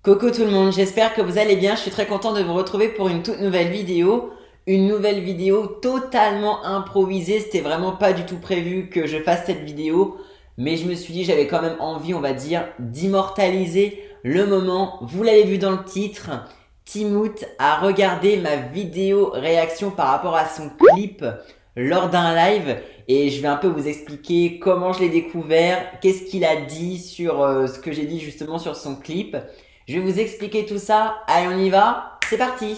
Coucou tout le monde, j'espère que vous allez bien. Je suis très content de vous retrouver pour une toute nouvelle vidéo. Une nouvelle vidéo totalement improvisée. C'était vraiment pas du tout prévu que je fasse cette vidéo. Mais je me suis dit, j'avais quand même envie, on va dire, d'immortaliser le moment. Vous l'avez vu dans le titre, Timout a regardé ma vidéo réaction par rapport à son clip lors d'un live. Et je vais un peu vous expliquer comment je l'ai découvert, qu'est-ce qu'il a dit sur ce que j'ai dit justement sur son clip. Je vais vous expliquer tout ça. Allez, on y va. C'est parti.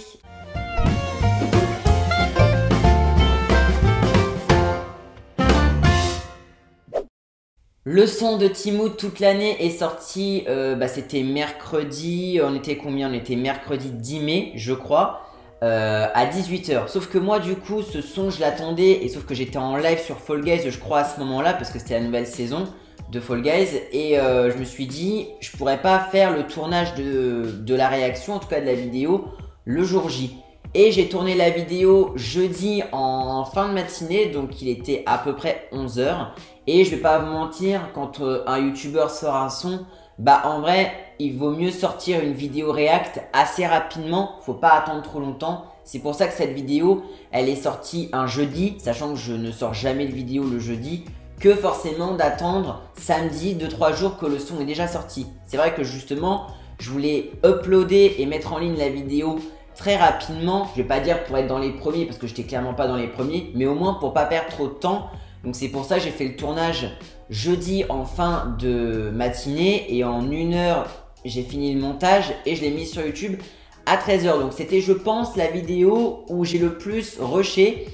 Le son de Timout toute l'année est sorti, c'était mercredi, on était combien? On était mercredi 10 mai, je crois, à 18 h. Sauf que moi, du coup, ce son, je l'attendais, et sauf que j'étais en live sur Fall Guys, je crois, à ce moment-là, parce que c'était la nouvelle saison de Fall Guys, et je me suis dit, je pourrais pas faire le tournage de la réaction, en tout cas de la vidéo, le jour J. Et j'ai tourné la vidéo jeudi en fin de matinée, donc il était à peu près 11 h. Et je vais pas vous mentir, quand un youtubeur sort un son, en vrai, il vaut mieux sortir une vidéo react assez rapidement, faut pas attendre trop longtemps. C'est pour ça que cette vidéo, elle est sortie un jeudi, sachant que je ne sors jamais de vidéo le jeudi, que forcément d'attendre samedi 2-3 jours que le son est déjà sorti. C'est vrai que justement, je voulais uploader et mettre en ligne la vidéo très rapidement. Je vais pas dire pour être dans les premiers parce que j'étais clairement pas dans les premiers, mais au moins pour pas perdre trop de temps. Donc c'est pour ça que j'ai fait le tournage jeudi en fin de matinée et en 1 heure j'ai fini le montage et je l'ai mis sur YouTube à 13 h. Donc c'était, je pense, la vidéo où j'ai le plus rushé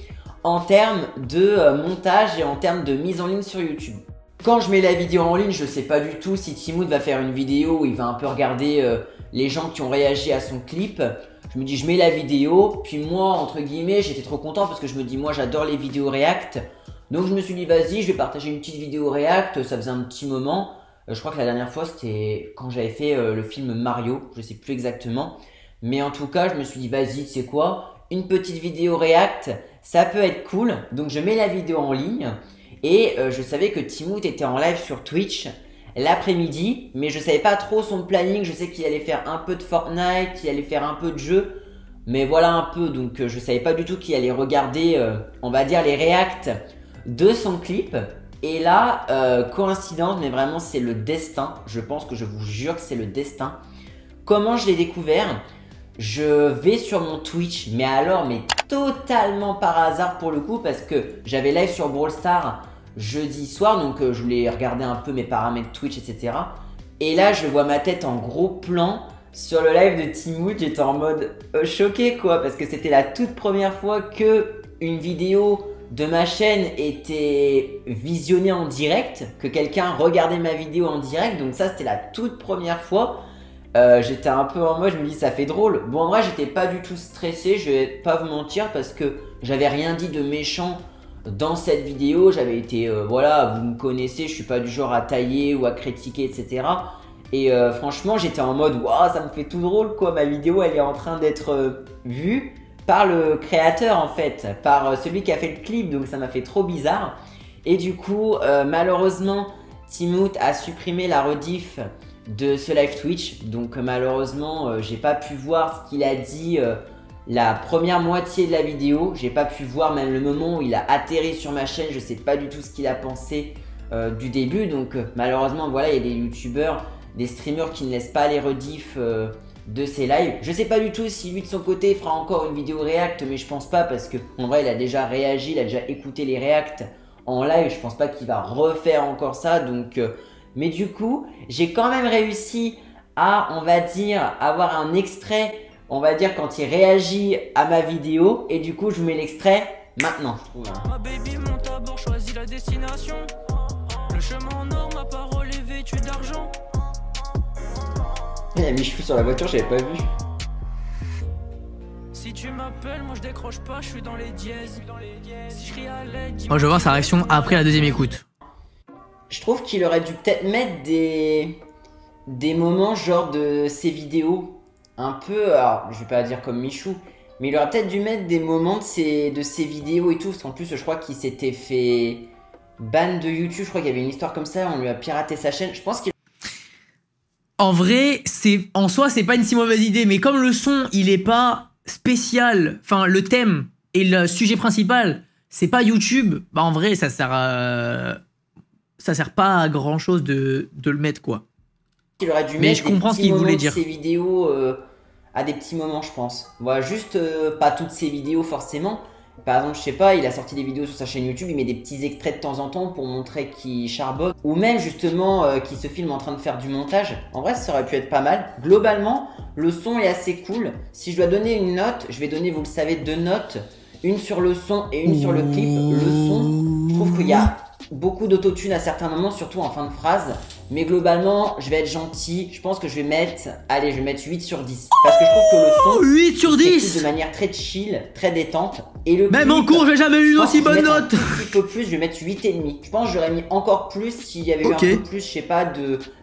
en termes de montage et en termes de mise en ligne sur YouTube. Quand je mets la vidéo en ligne, je sais pas du tout si Timout va faire une vidéo où il va un peu regarder les gens qui ont réagi à son clip. Je me dis, je mets la vidéo, puis moi, entre guillemets, j'étais trop content parce que je me dis, moi j'adore les vidéos react. Donc je me suis dit, vas-y, je vais partager une petite vidéo react, ça faisait un petit moment. Je crois que la dernière fois, c'était quand j'avais fait le film Mario, je sais plus exactement. Mais en tout cas, je me suis dit, vas-y, tu sais quoi, une petite vidéo react, ça peut être cool. Donc je mets la vidéo en ligne et je savais que Timout était en live sur Twitch l'après-midi, mais je savais pas trop son planning. Je sais qu'il allait faire un peu de Fortnite, qu'il allait faire un peu de jeu, mais voilà un peu. Donc je savais pas du tout qu'il allait regarder, on va dire, les reacts de son clip. Et là, coïncidence, mais vraiment c'est le destin. Je pense que je vous jure que c'est le destin. Comment je l'ai découvert? Je vais sur mon Twitch, mais alors, mais totalement par hasard pour le coup, parce que j'avais live sur Brawl Stars jeudi soir, donc je voulais regarder un peu mes paramètres Twitch, etc. Et là, je vois ma tête en gros plan sur le live de Timout. J'étais en mode choqué, quoi, parce que c'était la toute première fois que une vidéo de ma chaîne était visionnée en direct, que quelqu'un regardait ma vidéo en direct. Donc ça, c'était la toute première fois. J'étais un peu en mode, je me dis ça fait drôle. Bon, en vrai, j'étais pas du tout stressé, je vais pas vous mentir, parce que j'avais rien dit de méchant dans cette vidéo. J'avais été, voilà, vous me connaissez, je suis pas du genre à tailler ou à critiquer, etc. Et franchement, j'étais en mode, waouh, ça me fait tout drôle, quoi. Ma vidéo, elle est en train d'être vue par le créateur, en fait, par celui qui a fait le clip, donc ça m'a fait trop bizarre. Et du coup, malheureusement, Timout a supprimé la rediff de ce live Twitch, donc malheureusement j'ai pas pu voir ce qu'il a dit la première moitié de la vidéo. J'ai pas pu voir même le moment où il a atterri sur ma chaîne. Je sais pas du tout ce qu'il a pensé du début, donc malheureusement voilà, il y a des youtubeurs, des streamers qui ne laissent pas les rediffs de ses lives. Je sais pas du tout si lui de son côté fera encore une vidéo react, mais je pense pas, parce que en vrai il a déjà réagi, il a déjà écouté les reacts en live. Je pense pas qu'il va refaire encore ça, donc mais du coup, j'ai quand même réussi à, on va dire, avoir un extrait, on va dire, quand il réagit à ma vidéo. Et du coup, je vous mets l'extrait maintenant. Ma baby monte à bord, choisis la destination. Le chemin en or, ma parole est vêtue d'argent. Il a mis cheveux sur la voiture, j'avais pas vu. Si tu m'appelles, moi je décroche pas, je suis dans les dièses. Si je crie à l'aide, moi je veux voir sa réaction après la deuxième écoute. Je trouve qu'il aurait dû peut-être mettre des moments genre de ses vidéos un peu, alors je vais pas dire comme Michou, mais il aurait peut-être dû mettre des moments de ses vidéos et tout, parce qu'en plus je crois qu'il s'était fait ban de YouTube. Je crois qu'il y avait une histoire comme ça, on lui a piraté sa chaîne. Je pense qu'il... En vrai, en soi, c'est pas une si mauvaise idée, mais comme le son, il est pas spécial, enfin, le thème et le sujet principal, c'est pas YouTube, bah en vrai, ça sert pas à grand chose de le mettre, quoi. Il aurait dû Mais mettre je comprends ce qu'il voulait dire. ses vidéos à des petits moments, je pense. Voilà, juste pas toutes ses vidéos forcément. Par exemple, je sais pas, il a sorti des vidéos sur sa chaîne YouTube, il met des petits extraits de temps en temps pour montrer qu'il charbonne. Ou même justement qu'il se filme en train de faire du montage. En vrai, ça aurait pu être pas mal. Globalement, le son est assez cool. Si je dois donner une note, je vais donner, vous le savez, 2 notes. Une sur le son et une sur le clip. Le son, je trouve qu'il y a beaucoup d'autotune à certains moments, surtout en fin de phrase. Mais globalement, je vais être gentil. Je pense que je vais mettre, allez, je vais mettre 8 sur 10. Parce que je trouve que le son 8 sur 10 de manière très chill, très détente. Et le Même clip, en cours, j'ai jamais eu une aussi bonne note. Un petit peu plus, je vais mettre 8,5. Je pense que j'aurais mis encore plus s'il y avait eu un peu plus, je sais pas,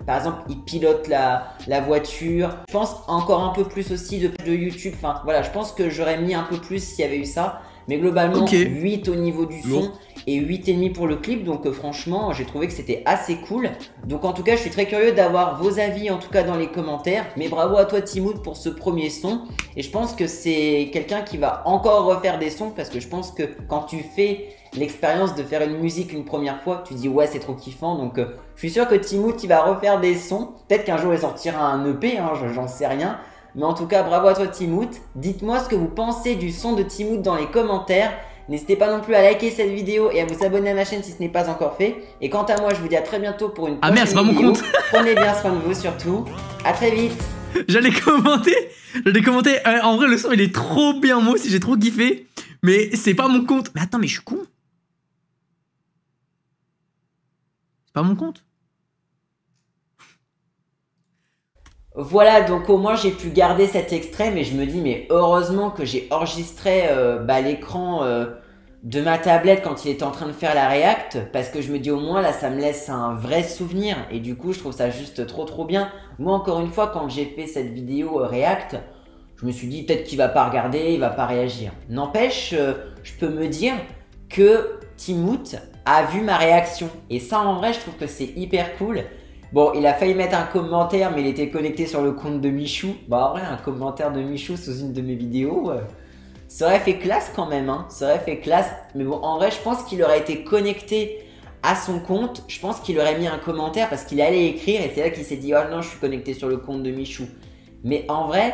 par exemple, il pilote la voiture. Je pense encore un peu plus aussi de YouTube. Enfin, voilà, je pense que j'aurais mis un peu plus s'il y avait eu ça. Mais globalement, 8 au niveau du son et 8,5 pour le clip. Donc franchement, j'ai trouvé que c'était assez cool. Donc en tout cas, je suis très curieux d'avoir vos avis, en tout cas dans les commentaires. Mais bravo à toi Timoth pour ce premier son. Et je pense que c'est quelqu'un qui va encore refaire des sons. Parce que je pense que quand tu fais l'expérience de faire une musique une première fois, tu dis ouais, c'est trop kiffant. Donc je suis sûr que Timoth, il va refaire des sons. Peut-être qu'un jour il sortira un EP, hein, j'en sais rien. Mais en tout cas, bravo à toi Timoth. Dites-moi ce que vous pensez du son de Timoth dans les commentaires. N'hésitez pas non plus à liker cette vidéo et à vous abonner à ma chaîne si ce n'est pas encore fait. Et quant à moi, je vous dis à très bientôt pour une prochaine vidéo. Merde, c'est pas mon compte. Prenez bien soin de vous surtout. À très vite. J'allais commenter. En vrai, le son, il est trop bien. Moi aussi, j'ai trop kiffé. Mais c'est pas mon compte. Mais attends, mais je suis con. C'est pas mon compte. Voilà, donc au moins j'ai pu garder cet extrait, mais je me dis, mais heureusement que j'ai enregistré l'écran de ma tablette quand il était en train de faire la react, parce que je me dis au moins là ça me laisse un vrai souvenir, et du coup je trouve ça juste trop bien. Moi encore une fois, quand j'ai fait cette vidéo react, je me suis dit peut-être qu'il va pas regarder, il va pas réagir. N'empêche, je peux me dire que Timoth a vu ma réaction, et ça en vrai je trouve que c'est hyper cool. Bon, il a failli mettre un commentaire, mais il était connecté sur le compte de Michou. Bah en vrai, un commentaire de Michou sous une de mes vidéos, ça aurait fait classe quand même, hein. Ça aurait fait classe. Mais bon, en vrai, je pense qu'il aurait été connecté à son compte. Je pense qu'il aurait mis un commentaire parce qu'il allait écrire. Et c'est là qu'il s'est dit, oh non, je suis connecté sur le compte de Michou. Mais en vrai,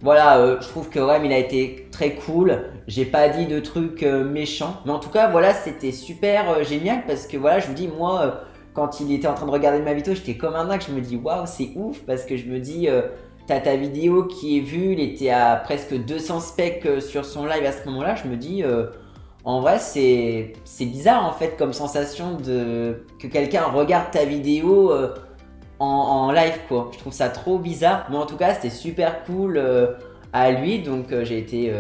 voilà, je trouve que Rem, il a été très cool. J'ai pas dit de trucs méchants. Mais en tout cas, voilà, c'était super génial parce que voilà, je vous dis, moi... quand il était en train de regarder ma vidéo, j'étais comme un dingue. Je me dis, waouh, c'est ouf. Parce que je me dis, t'as ta vidéo qui est vue. Il était à presque 200 specs sur son live à ce moment-là. Je me dis, en vrai, c'est bizarre en fait comme sensation que quelqu'un regarde ta vidéo en live, quoi. Je trouve ça trop bizarre. Mais en tout cas, c'était super cool à lui. Donc, j'étais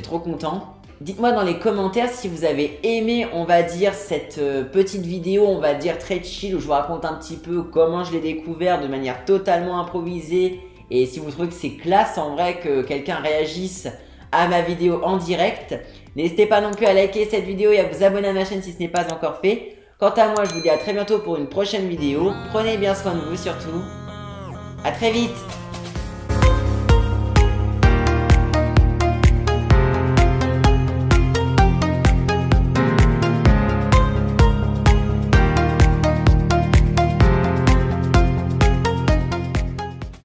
trop content. Dites-moi dans les commentaires si vous avez aimé, on va dire, cette petite vidéo, on va dire très chill, où je vous raconte un petit peu comment je l'ai découvert de manière totalement improvisée. Et si vous trouvez que c'est classe en vrai que quelqu'un réagisse à ma vidéo en direct. N'hésitez pas non plus à liker cette vidéo et à vous abonner à ma chaîne si ce n'est pas encore fait. Quant à moi, je vous dis à très bientôt pour une prochaine vidéo. Prenez bien soin de vous surtout. À très vite.